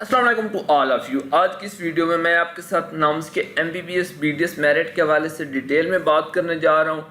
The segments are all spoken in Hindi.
अस्सलाम वालेकुम टू ऑल ऑफ़ यू। आज की इस वीडियो में मैं आपके साथ नाम्स के MBBS BDS मेरिट के हवाले से डिटेल में बात करने जा रहा हूँ।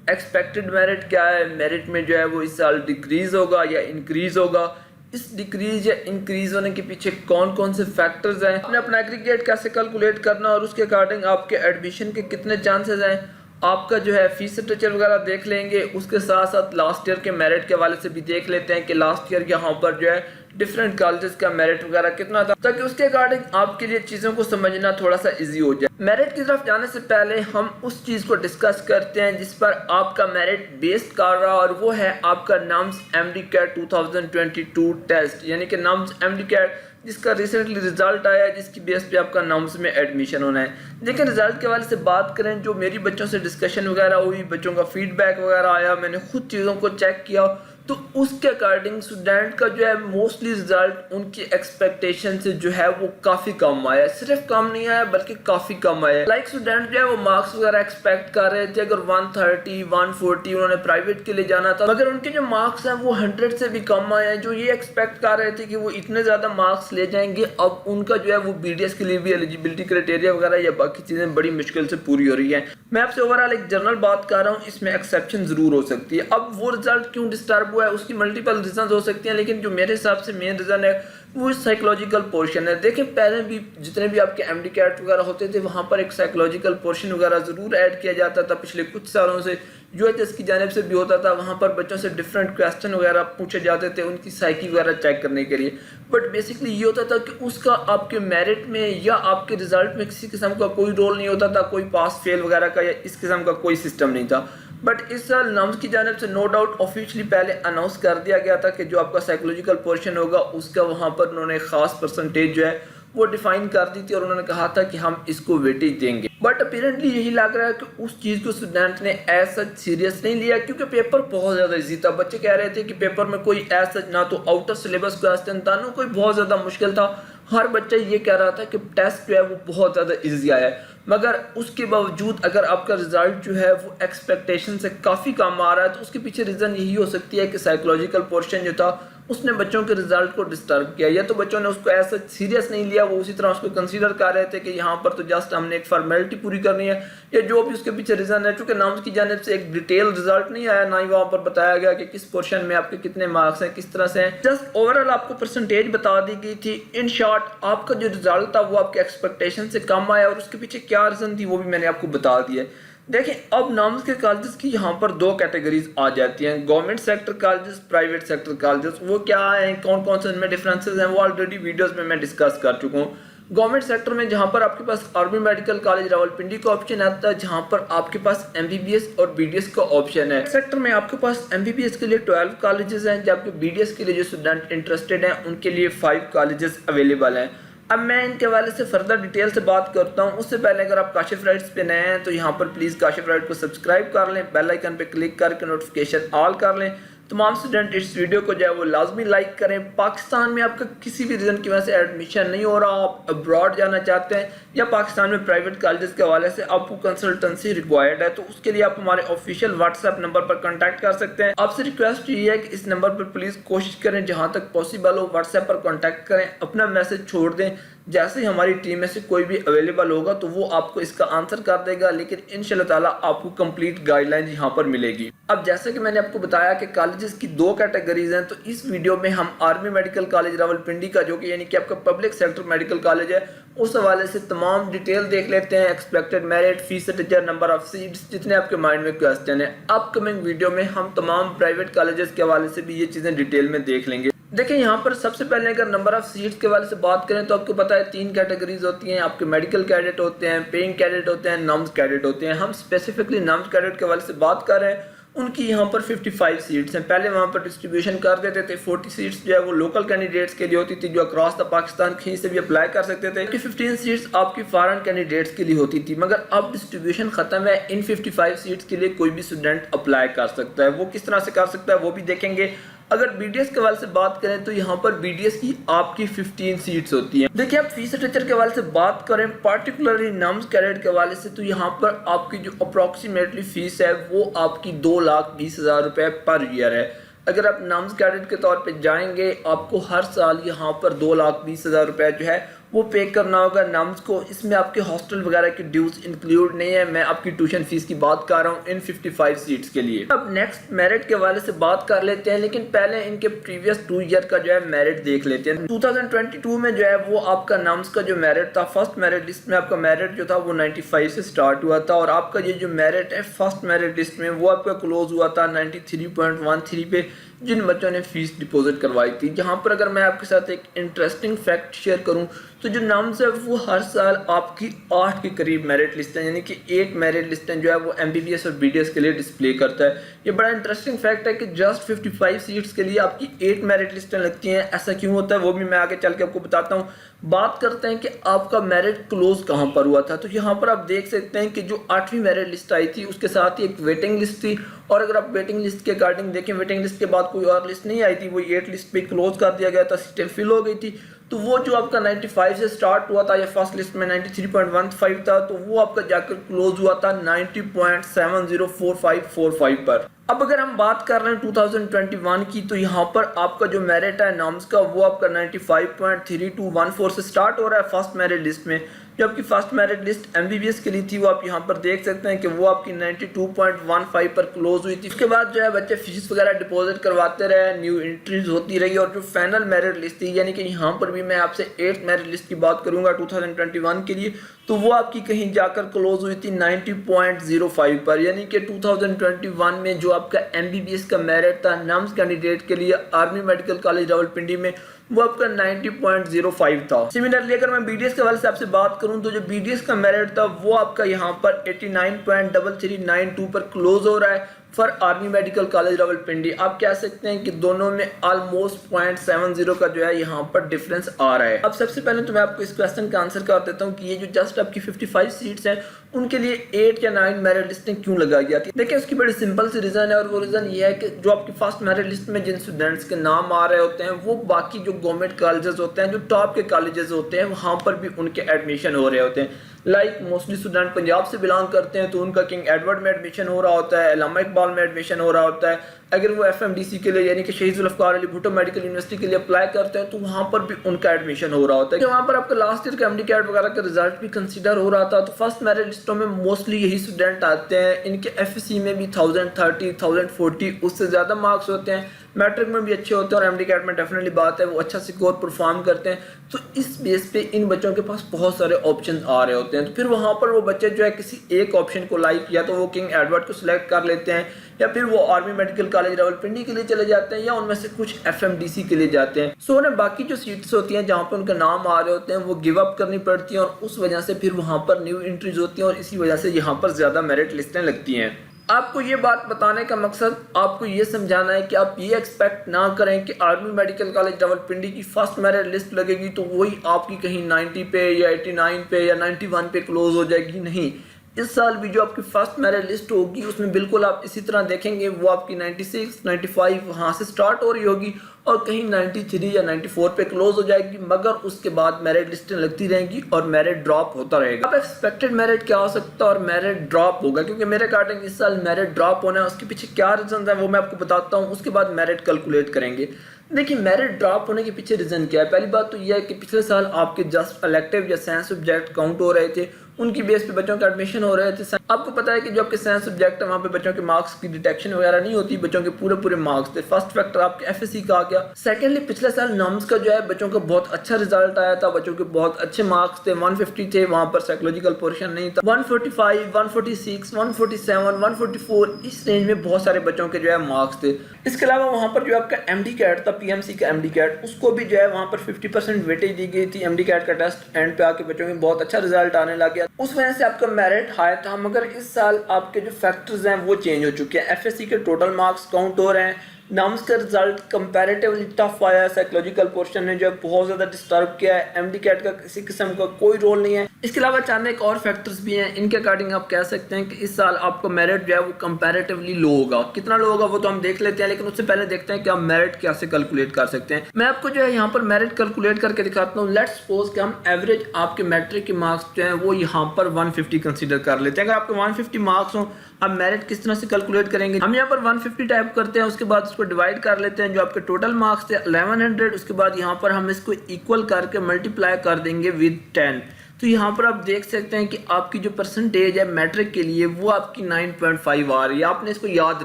एक्सपेक्टेड मेरिट क्या है, मेरिट में जो है वो इस साल डिक्रीज़ होगा या इंक्रीज़ होगा, इस डिक्रीज़ या इंक्रीज़ होने के पीछे कौन कौन से फैक्टर्स हैं, आपने अपना एग्रीगेट कैसे कैलकुलेट करना और उसके अकॉर्डिंग आपके एडमिशन के कितने चांसेस हैं, आपका जो है फीस स्ट्रक्चर वगैरह देख लेंगे। उसके साथ साथ लास्ट ईयर के मेरिट के हवाले से भी देख लेते हैं कि लास्ट ईयर यहाँ पर जो है डिफरेंट कॉलेजेस का मेरिट वगैरह कितना था, ताकि उसके अकॉर्डिंग आपके लिए चीज़ों को समझना थोड़ा सा इजी हो जाए। मेरिट की तरफ जाने से पहले हम उस चीज़ को डिस्कस करते हैं जिस पर आपका मेरिट बेस्ड कर रहा है, और वो है आपका नाम्स MD-CAT 2022 टेस्ट, यानी कि नाम्स MD-CAT जिसका रिसेंटली रिजल्ट आया है, जिसकी बेस पे आपका नाम्स में एडमिशन होना है। देखिए रिजल्ट के हवाले से बात करें, जो मेरी बच्चों से डिस्कशन वगैरह हुई, बच्चों का फीडबैक वगैरह आया, मैंने खुद चीज़ों को चेक किया, तो उसके अकॉर्डिंग स्टूडेंट का जो है मोस्टली रिजल्ट उनकी एक्सपेक्टेशन से जो है वो काफ़ी कम आया। सिर्फ कम नहीं आया बल्कि काफ़ी कम आया। लाइक स्टूडेंट जो है वो मार्क्स वगैरह एक्सपेक्ट कर रहे थे, अगर 130 140 उन्होंने प्राइवेट के लिए जाना था, मगर उनके जो मार्क्स हैं वो 100 से भी कम आए हैं। जो ये एक्सपेक्ट कर रहे थे कि वो इतने ज़्यादा मार्क्स ले जाएंगे, अब उनका जो है वो BDS के लिए भी एलिजिबिलिटी क्राइटेरिया वगैरह या बाकी चीज़ें बड़ी मुश्किल से पूरी हो रही है। मैं आपसे ओवरऑल एक जनरल बात कर रहा हूँ, इसमें एक्सेप्शन ज़रूर हो सकती है। अब वो रिजल्ट क्यों डिस्टर्ब हुआ है उसकी मल्टीपल रीजन हो सकती हैं, लेकिन जो मेरे हिसाब से मेन रीज़न है वो साइकोलॉजिकल पोर्शन है। देखिए पहले भी जितने भी आपके MD-CAT वगैरह होते थे वहाँ पर एक साइकोलॉजिकल पोर्शन वगैरह ज़रूर ऐड किया जाता था। पिछले कुछ सालों से UHS की जानिब से भी होता था, वहाँ पर बच्चों से डिफरेंट क्वेश्चन वगैरह पूछे जाते थे उनकी साइकी वगैरह चेक करने के लिए। बट बेसिकली ये होता था कि उसका आपके मेरिट में या आपके रिजल्ट में किसी किस्म का कोई रोल नहीं होता था, कोई पास फेल वगैरह का या इस किस्म का कोई सिस्टम नहीं था। बट इस साल नाम्स की जानिब से नो डाउट ऑफिशियली पहले अनाउंस कर दिया गया था कि जो आपका साइकोलॉजिकल पोर्शन होगा उसका वहाँ पर उन्होंने खास परसेंटेज जो है वो डिफाइन कर दी थी, और उन्होंने कहा था कि हम इसको वेटेज देंगे। बट अपीरेंटली यही लग रहा है कि उस चीज़ को स्टूडेंट ने ऐसा सीरियस नहीं लिया, क्योंकि पेपर बहुत ज़्यादा इजी था। बच्चे कह रहे थे कि पेपर में कोई ऐसा ना तो आउट ऑफ सिलेबस क्वेश्चन था, ना कोई बहुत ज़्यादा मुश्किल था। हर बच्चा ये कह रहा था कि टेस्ट जो है वो बहुत ज़्यादा इजी आया है, मगर उसके बावजूद अगर आपका रिजल्ट जो है वो एक्सपेक्टेशन से काफ़ी कम आ रहा है, तो उसके पीछे रीज़न यही हो सकती है कि साइकोलॉजिकल पोर्शन जो था उसने बच्चों के रिजल्ट को डिस्टर्ब किया, या तो बच्चों ने उसको ऐसा सीरियस नहीं लिया, वो उसी तरह उसको कंसीडर कर रहे थे कि यहाँ पर तो जस्ट हमने एक फॉर्मेलिटी पूरी करनी है, या जो भी उसके पीछे रीज़न है। चूँकि नाम्स की जानिब से एक डिटेल रिजल्ट नहीं आया, ना ही वहाँ पर बताया गया कि किस पोर्शन में आपके कितने मार्क्स हैं, किस तरह से हैं, जस्ट ओवरऑल आपको परसेंटेज बता दी गई थी। इन शॉर्ट आपका जो रिजल्ट था वो आपके एक्सपेक्टेशन से कम आया, और उसके पीछे क्या रीज़न थी वो भी मैंने आपको बता दिया। देखें अब नाम्स के कॉलेजेस की यहाँ पर दो कैटेगरीज आ जाती हैं, government sector colleges, private sector colleges. वो क्या हैं, कौन कौन से इनमें डिफरेंसेस हैं, वो ऑलरेडी वीडियोस में मैं डिस्कस कर चुका हूँ। गवर्नमेंट सेक्टर में जहाँ पर आपके पास आर्मी मेडिकल कॉलेज रावलपिंडी का ऑप्शन आता है, जहाँ पर आपके पास MBBS और BDS का ऑप्शन है। सेक्टर में आपके पास MBBS के लिए 12 कॉलेजेस हैं, जबकि BDS के लिए जो स्टूडेंट इंटरेस्टेड हैं उनके लिए 5 कॉलेजेस अवेलेबल हैं। अब मैं इनके हवाले से फर्दर डिटेल से बात करता हूँ। उससे पहले अगर आप काशिफ राइट्स पे नए हैं तो यहाँ पर प्लीज़ काशिफ राइट को सब्सक्राइब कर लें, बेल आइकन पे क्लिक करके नोटिफिकेशन ऑल कर लें। तमाम स्टूडेंट इस वीडियो को जो है वो लाजमी लाइक करें। पाकिस्तान में आपका किसी भी रीज़न की वजह से एडमिशन नहीं हो रहा, आप अब्रॉड जाना चाहते हैं, या पाकिस्तान में प्राइवेट कॉलेजेस के हवाले से आपको कंसल्टेंसी रिक्वायर्ड है, तो उसके लिए आप हमारे ऑफिशियल व्हाट्सएप नंबर पर कॉन्टैक्ट कर सकते हैं। आपसे रिक्वेस्ट ये है कि इस नंबर पर प्लीज़ कोशिश करें जहाँ तक पॉसिबल हो व्हाट्सएप पर कॉन्टैक्ट करें, अपना मैसेज छोड़ दें। जैसे ही हमारी टीम में से कोई भी अवेलेबल होगा तो वो आपको इसका आंसर कर देगा, लेकिन इंशाल्लाह ताला आपको कंप्लीट गाइडलाइन यहाँ पर मिलेगी। अब जैसे कि मैंने आपको बताया कि कॉलेजेस की दो कैटेगरीज हैं, तो इस वीडियो में हम आर्मी मेडिकल कॉलेज रावलपिंडी का, जो कि यानी कि आपका पब्लिक सेक्टर मेडिकल कॉलेज है, उस हवाले से तमाम डिटेल देख लेते हैं। Expected merit, fees structure, number of seats, जितने आपके माइंड में क्वेश्चन है। अपकमिंग वीडियो में हम तमाम प्राइवेट कॉलेजेस के हवाले से भी ये चीज़ें डिटेल में देख लेंगे। देखिए यहाँ पर सबसे पहले अगर नंबर ऑफ सीट्स के वाले से बात करें तो आपको पता है 3 कैटेगरीज होती हैं। आपके मेडिकल कैडेट होते हैं, पेइंग कैडेट होते हैं, नॉम्स कैडेट होते हैं। हम स्पेसिफिकली नॉम्स कैडेट के वाले से बात कर रहे हैं, उनकी यहाँ पर 55 सीट्स हैं। पहले वहाँ पर डिस्ट्रीब्यूशन कर देते थे। 40 सीट्स जो है वो लोकल कैंडिडेट्स के लिए होती थी, जो अक्रॉस द पाकिस्तान कहीं से भी अप्लाई कर सकते थे। 15 सीट्स आपकी फॉरेन कैंडिडेट्स के लिए होती थी, मगर अब डिस्ट्रीब्यूशन खत्म है। इन 55 सीट्स के लिए कोई भी स्टूडेंट अप्लाई कर सकता है। वो किस तरह से कर सकता है वो भी देखेंगे। अगर BDS के हवाले से बात करें तो यहाँ पर BDS की आपकी 15 सीट्स होती हैं। देखिए आप फीस स्ट्रक्चर के हवाले से बात करें, पार्टिकुलरली नाम्स कैडेट के हवाले से, तो यहाँ पर आपकी जो अप्रॉक्सीमेटली फीस है वो आपकी 2,20,000 रुपये पर ईयर है। अगर आप नाम्स कैडेट के तौर पे जाएंगे आपको हर साल यहाँ पर 2,20,000 रुपये जो है वो पे करना होगा नाम्स को। इसमें आपके हॉस्टल वगैरह की ड्यूज इंक्लूड नहीं है, मैं आपकी ट्यूशन फीस की बात कर रहा हूँ इन 55 सीट्स के लिए। अब नेक्स्ट मेरिट के हवाले से बात कर लेते हैं, लेकिन पहले इनके प्रीवियस 2 ईयर का जो है मेरिट देख लेते हैं। 2022 में जो है वो आपका नाम्स का जो मेरिट था, फर्स्ट मेरिट लिस्ट में आपका मेरिट जो था वो 95 से स्टार्ट हुआ था, और आपका ये जो मेरिट है फर्स्ट मेरिट लिस्ट में वो आपका क्लोज हुआ था 93.13 पे, जिन बच्चों ने फीस डिपॉजिट करवाई थी। जहाँ पर अगर मैं आपके साथ एक इंटरेस्टिंग फैक्ट शेयर करूँ तो जो नाम्स है वो हर साल आपकी 8 के करीब मेरिट लिस्टें यानी कि 8 मेरिट लिस्टें जो है वो MBBS और BDS के लिए डिस्प्ले करता है। ये बड़ा इंटरेस्टिंग फैक्ट है कि जस्ट 55 सीट्स के लिए आपकी 8 मेरिट लिस्टें लगती हैं। ऐसा क्यों होता है वो भी मैं आगे चल के आपको बताता हूँ। बात करते हैं कि आपका मेरिट क्लोज कहाँ पर हुआ था, तो यहाँ पर आप देख सकते हैं कि जो 8वीं मेरिट लिस्ट आई थी उसके साथ ही एक वेटिंग लिस्ट थी, और अगर आप वेटिंग लिस्ट के अकॉर्डिंग देखें वेटिंग लिस्ट के बाद कोई और लिस्ट नहीं आई थी, वो 8 लिस्ट पे क्लोज कर दिया गया था, सीटें फिल हो गई थी। तो वो जो आपका 95 से स्टार्ट हुआ था या फर्स्ट लिस्ट में 93.15 था, तो वो आपका जाकर क्लोज हुआ था 90.704545 पर। अब अगर हम बात कर रहे हैं 2021 की, तो यहाँ पर आपका जो मेरिट है नाम्स का वो आपका 95.3214 से स्टार्ट हो रहा है फर्स्ट मेरिट लिस्ट में। जो आपकी फर्स्ट मेरिट लिस्ट MBBS के लिए थी वो आप यहाँ पर देख सकते हैं कि वो आपकी 92.15 पर क्लोज हुई थी। उसके बाद जो है बच्चे फीस वगैरह डिपॉजिट करवाते रहे, न्यू एंट्रीज होती रही, और जो फाइनल मेरिट लिस्ट थी यानी कि यहाँ पर भी मैं आपसे 8th मेरिट लिस्ट की बात करूँगा 2021 के लिए, तो वो आपकी कहीं जाकर क्लोज हुई थी 90.05 पर। यानी कि 2021 में जो आपका MBBS का मेरिट था नाम्स कैंडिडेट के लिए आर्मी मेडिकल कॉलेज रावलपिंडी में वो आपका 90.05 था। सिमिलरली अगर मैं BDS के हवाले से आपसे बात करूं तो जो BDS का मेरिट था वो आपका यहाँ पर 89.3392 पर क्लोज हो रहा है for army medical college Rawalpindi. आप कह सकते हैं कि दोनों में ऑलमोस्ट 0.70 का जो है यहाँ पर डिफरेंस आ रहा है। अब सबसे पहले तो मैं आपको इस क्वेश्चन का आंसर कर देता हूँ कि ये जो जस्ट आपकी 55 सीट्स हैं उनके लिए 8 या 9 मेरिट लिस्टें क्यों लगाई जाती है। देखिए उसकी बड़ी सिंपल सी रीज़न है, और वो रीज़न ये है कि जो आपकी फर्स्ट मेरिट लिस्ट में जिन स्टूडेंट्स के नाम आ रहे होते हैं वो बाकी जो गवर्नमेंट कॉलेजेस होते हैं, जो टॉप के कॉलेजेस होते हैं, वहाँ पर भी उनके एडमिशन हो रहे होते हैं। लाइक मोस्टली स्टूडेंट पंजाब से बिलोंग करते हैं तो उनका किंग एडवर्ड में एडमिशन हो रहा होता है, अल्लामा इकबाल में एडमिशन हो रहा होता है। अगर वो FMDC के लिए यानी कि शहीद जुल्फ़िकार अली भुट्टो मेडिकल यूनिवर्सिटी के लिए अप्लाई करते हैं तो वहाँ पर भी उनका एडमिशन हो रहा होता है। वहाँ पर आपका लास्ट ईयर का MD कैट वगैरह का रिजल्ट भी कंसीडर हो रहा था, तो फर्स्ट मेरिट लिस्टों में मोस्टली यही स्टूडेंट आते हैं। इनके FSC में भी 1030, 1040 उससे ज़्यादा मार्क्स होते हैं, मैट्रिक में भी अच्छे होते हैं, और MD कैट में डेफिनेटली बात है वो अच्छा स्कोर परफॉर्म करते हैं। तो इस बेस पे इन बच्चों के पास बहुत सारे ऑप्शन आ रहे होते हैं, तो फिर वहाँ पर वो बच्चे जो है किसी एक ऑप्शन को लाइक या तो वो किंग एडवर्ड को सिलेक्ट कर लेते हैं, या फिर वो आर्मी मेडिकल कॉलेज रावलपिंडी के लिए चले जाते हैं, या उनमें से कुछ FMDC के लिए जाते हैं। सो उन्हें बाकी जो सीट्स होती हैं जहाँ पर उनका नाम आ रहे होते हैं वो गिव अप करनी पड़ती हैं, और उस वजह से फिर वहाँ पर न्यू एंट्रीज होती हैं, और इसी वजह से यहाँ पर ज़्यादा मेरिट लिस्टें लगती हैं। आपको ये बात बताने का मकसद आपको ये समझाना है कि आप ये एक्सपेक्ट ना करें कि आर्मी मेडिकल कॉलेज रावलपिंडी की फर्स्ट मेरिट लिस्ट लगेगी तो वही आपकी कहीं 90 पे या 89 पे या 91 पे क्लोज हो जाएगी। नहीं, इस साल भी जो आपकी फर्स्ट मेरिट लिस्ट होगी उसमें बिल्कुल आप इसी तरह देखेंगे वो आपकी 96, 95 वहाँ से स्टार्ट हो रही होगी, और कहीं 93 या 94 पे क्लोज हो जाएगी, मगर उसके बाद मेरिट लिस्टें लगती रहेंगी और मेरिट ड्रॉप होता रहेगा। अब एक्सपेक्टेड मेरिट क्या हो सकता है और मेरिट ड्रॉप होगा, क्योंकि मेरे अकॉर्डिंग इस साल मेरिट ड्रॉप होना है, उसके पीछे क्या रीजन है वो मैं आपको बताता हूँ, उसके बाद मेरिट कैलकुलेट करेंगे। देखिए मेरिट ड्रॉप होने के पीछे रीज़न क्या है। पहली बात तो यह है कि पिछले साल आपके जस्ट इलेक्टिव या साइंस सब्जेक्ट काउंट हो रहे थे, उनकी बेस पे बच्चों के एडमिशन हो रहे थे। आपको पता है कि जो आपके साइंस सब्जेक्ट है वहाँ पे बच्चों के मार्क्स की डिटेक्शन वगैरह नहीं होती, बच्चों के पूरे मार्क्स थे। फर्स्ट फैक्टर आपके FSC का आ गया। सेकेंडली पिछले साल नाम्स का जो है बच्चों का बहुत अच्छा रिजल्ट आया था, बच्चों के बहुत अच्छे मार्क्स थे, 150 थे, वहाँ पर साइकोलॉजिकल पोर्शन नहीं था। 145, 146, 147, 144 इस रेंज में बहुत सारे बच्चों के जो है मार्क्स थे। इसके अलावा वहाँ पर जो आपका MD कैट था, PMC का MD कैट, उसको भी जो है वहाँ पर 50% वेटेज दी गई थी। MD कैट का टेस्ट एंड पे आके बच्चों में बहुत अच्छा रिजल्ट आने लग गया, उस वजह से आपका मेरिट हाई था। मगर इस साल आपके जो फैक्टर्स हैं वो चेंज हो चुके हैं। FSC के टोटल मार्क्स काउंट हो रहे हैं, नाम्स का रिजल्ट कंपैरेटिवली टफ आया है, साइकोलॉजिकल पोर्शन ने जो है बहुत ज़्यादा डिस्टर्ब किया है, MD कैट का किसी किस्म का कोई रोल नहीं है। इसके अलावा चांद एक और फैक्टर्स भी हैं, इनके अकॉर्डिंग आप कह सकते हैं कि इस साल आपका मेरिट जो है वो कंपैरेटिवली लो होगा। कितना लो होगा वो तो हम देख लेते हैं, लेकिन उससे पहले देखते हैं कि आप मेरिट कैसे कैलकुलेट कर सकते हैं। मैं आपको जो है यहाँ पर मेरिट कैलकुलेट करके दिखाता हूँ। लेट्स सपोज कि हम एवरेज आपके मैट्रिक के मार्क्स जो हैं वो यहाँ पर 150 कंसिडर कर लेते हैं। अगर आपके 150 मार्क्स हों अब मेरिट किस तरह से कैलकुलेट करेंगे, हम यहाँ पर 150 टाइप करते हैं, उसके बाद उसको डिवाइड कर लेते हैं जो आपके टोटल मार्क्स थे 1100, उसके बाद यहाँ पर हम इसको इक्वल करके मल्टीप्लाई कर देंगे विद 10। तो यहाँ पर आप देख सकते हैं कि आपकी जो परसेंटेज है मैट्रिक के लिए वो आपकी 9.5 आ रही है। आपने इसको याद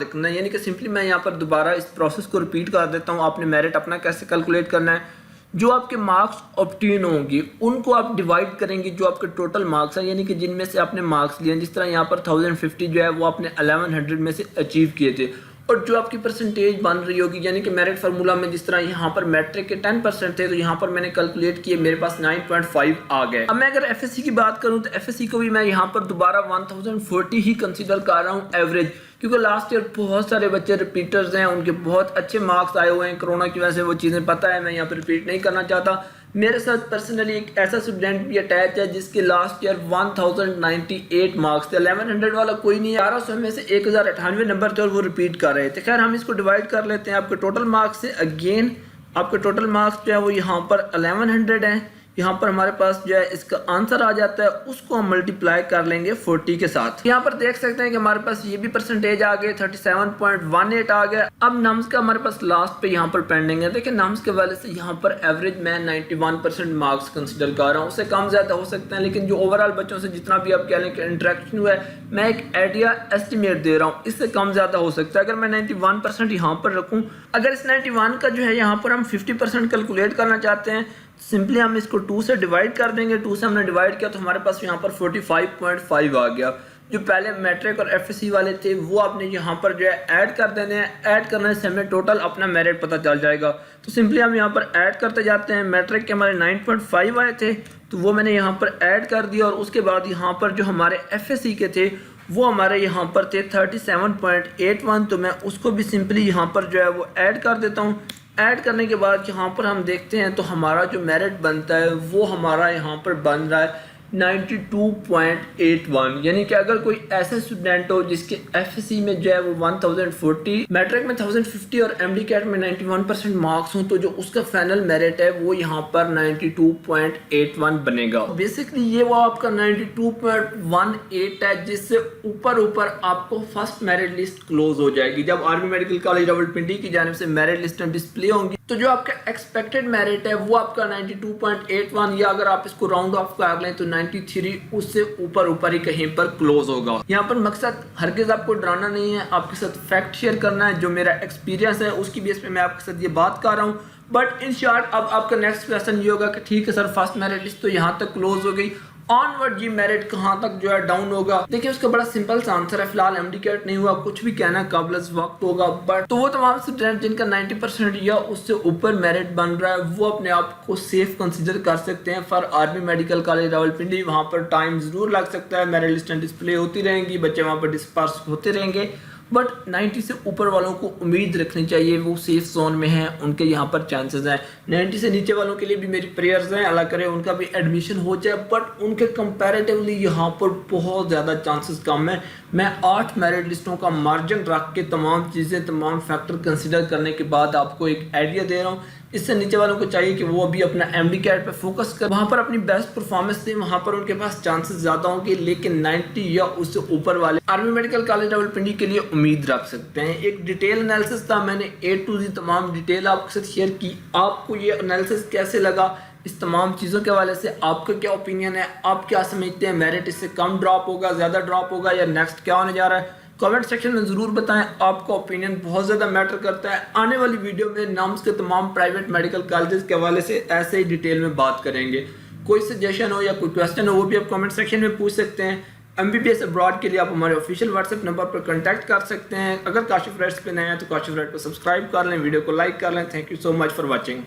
रखना है, यानी कि सिंपली मैं यहाँ पर दोबारा इस प्रोसेस को रिपीट कर देता हूँ। आपने मेरिट अपना कैसे कैलकुलेट करना है, जो आपके मार्क्स ऑब्टेन होंगे उनको आप डिवाइड करेंगे जो आपके टोटल मार्क्स हैं, यानी कि जिनमें से आपने मार्क्स लिए, जिस तरह यहाँ पर 1050 जो है वो आपने 1100 में से अचीव किए थे, और जो आपकी परसेंटेज बन रही होगी, यानी कि मेरिट फार्मूला में जिस तरह यहाँ पर मैट्रिक के 10% थे तो यहाँ पर मैंने कैलकुलेट किए, मेरे पास 9.5 आ गए। अब मैं अगर एफएससी की बात करूँ तो एफएससी को भी मैं यहाँ पर दोबारा 1040 ही कंसीडर कर रहा हूँ एवरेज, क्योंकि लास्ट ईयर बहुत सारे बच्चे रिपीटर्स हैं, उनके बहुत अच्छे मार्क्स आए हुए हैं। कोरोना की वजह से वो चीज़ें पता है, मैं यहाँ पर रिपीट नहीं करना चाहता। मेरे साथ पर्सनली एक ऐसा स्टूडेंट भी अटैच है जिसके लास्ट ईयर 1098 मार्क्स थे। 1100 वाला कोई नहीं है, 1100 में से 1098 नंबर थे और वो रिपीट कर रहे थे। खैर हम इसको डिवाइड कर लेते हैं आपके टोटल मार्क्स से। अगेन आपके टोटल मार्क्स जो है वो यहाँ पर 1100 हैं, यहाँ पर हमारे पास जो है इसका आंसर आ जाता है, उसको हम मल्टीप्लाई कर लेंगे 40 के साथ। यहाँ पर देख सकते हैं कि हमारे पास ये भी परसेंटेज आ गए, 37.18 आ गया। अब नम्स का हमारे पास लास्ट पे यहाँ पर पेंडिंग है। देखिए नम्स के वाले से यहाँ पर एवरेज मैं 91% मार्क्स कंसिडर कर रहा हूँ, उससे कम ज्यादा हो सकते हैं, लेकिन जो ओवरऑल बच्चों से जितना भी आप कह लें कि इंटरेक्शन हुआ है, मैं एक आइडिया एस्टिमेट दे रहा हूँ, इससे कम ज्यादा हो सकता है। अगर मैं 91% यहाँ पर रखूँ, अगर इस 91 का जो है यहाँ पर हम 50% कैलकुलेट करना चाहते हैं, सिंपली हम इसको 2 से डिवाइड कर देंगे। 2 से हमने डिवाइड किया तो हमारे पास यहाँ पर 45.5 आ गया। जो पहले मैट्रिक और एफएससी वाले थे वो आपने यहाँ पर जो है ऐड कर देने हैं। ऐड करने से हमें टोटल अपना मेरिट पता चल जाएगा। तो सिंपली हम यहाँ पर ऐड करते जाते हैं। मैट्रिक के हमारे 9.5 आए थे तो वो मैंने यहाँ पर ऐड कर दिया, और उसके बाद यहाँ पर जो हमारे एफएससी के थे वो हमारे यहाँ पर थे 37.81, तो मैं उसको भी सिंपली यहाँ पर जो है वो ऐड कर देता हूँ। ऐड करने के बाद यहाँ पर हम देखते हैं तो हमारा जो मेरिट बनता है वो हमारा यहाँ पर बन रहा है 92.81, यानी कि अगर कोई ऐसा स्टूडेंट हो जिसके एफएससी में जो है वो 1040, मैट्रिक में 1050 और एमडीकैट में 91% मार्क्स हो, तो जो उसका फाइनल मेरिट है वो यहाँ पर 92.81 बनेगा। बेसिकली ये वो आपका 92.18 है, जिससे ऊपर आपको फर्स्ट मेरिट लिस्ट क्लोज हो जाएगी। जब आर्मी मेडिकल कॉलेज रावलपिंडी की जानिब से मेरिट लिस्ट डिस्प्ले होंगी तो जो आपका एक्सपेक्टेड मेरिट है वो आपका 92.81, या अगर आप इसको राउंड ऑफ कर लें तो 93, उससे ऊपर ही कहीं पर क्लोज होगा। यहाँ पर मकसद हरगिज आपको डराना नहीं है, आपके साथ फैक्ट शेयर करना है। जो मेरा एक्सपीरियंस है उसकी बेस पे मैं आपके साथ ये बात कर रहा हूँ। बट इन शॉर्ट अब आपका नेक्स्ट क्वेश्चन ये होगा कि ठीक है सर, फर्स्ट मेरिट लिस्ट तो यहाँ तक क्लोज हो गई, ऑनवर्ड जी मेरिट कहाँ तक जो है डाउन होगा। देखिए उसका बड़ा सिंपल सा आंसर है, फिलहाल एमडीकैट नहीं हुआ, कुछ भी कहना काबिल वक्त होगा। बट तो वो तमाम स्टूडेंट जिनका 90% या उससे ऊपर मेरिट बन रहा है वो अपने आप को सेफ कंसीडर कर सकते हैं for army medical college Rawalpindi. वहाँ पर टाइम जरूर लग सकता है, मेरिट लिस्ट डिस्प्ले होती रहेंगी, बच्चे वहाँ पर डिस्पर्स होते रहेंगे, बट 90 से ऊपर वालों को उम्मीद रखनी चाहिए, वो सेफ जोन में हैं, उनके यहाँ पर चांसेस हैं। 90 से नीचे वालों के लिए भी मेरी प्रेयर्स हैं, अल्लाह करे उनका भी एडमिशन हो जाए, बट उनके कंपैरेटिवली यहाँ पर बहुत ज़्यादा चांसेस कम है। मैं 8 मेरिट लिस्टों का मार्जिन रख के तमाम चीज़ें, तमाम फैक्टर कंसिडर करने के बाद आपको एक आइडिया दे रहा हूँ। इससे नीचे वालों को चाहिए कि वो अभी अपना एमडीकैट पे फोकस कर, वहाँ पर अपनी बेस्ट परफॉर्मेंस दें, वहाँ पर उनके पास चांसेस ज़्यादा होंगे। लेकिन 90 या उससे ऊपर वाले आर्मी मेडिकल कॉलेज रावलपिंडी के लिए उम्मीद रख सकते हैं। एक डिटेल एनालिसिस था, मैंने A to Z तमाम डिटेल आपके साथ शेयर की। आपको ये एनालिसिस कैसे लगा, इस तमाम चीज़ों के हवाले से आपका क्या ओपिनियन है, आप क्या समझते हैं, मेरिट इससे कम ड्रॉप होगा, ज़्यादा ड्रॉप होगा, या नेक्स्ट क्या होने जा रहा है, कमेंट सेक्शन में ज़रूर बताएं। आपका ओपिनियन बहुत ज़्यादा मैटर करता है। आने वाली वीडियो में नाम्स के तमाम प्राइवेट मेडिकल कॉलेजेस के हवाले से ऐसे ही डिटेल में बात करेंगे। कोई सजेशन हो या कोई क्वेश्चन हो वो भी आप कमेंट सेक्शन में पूछ सकते हैं। MBBS अब्रॉड के लिए आप हमारे ऑफिशियल व्हाट्सएप नंबर पर कांटेक्ट कर सकते हैं। अगर काशिफ राइट्स पे नए हैं तो काशिफ राइट को सब्सक्राइब कर लें, वीडियो को लाइक कर लें। Thank you so much for watching.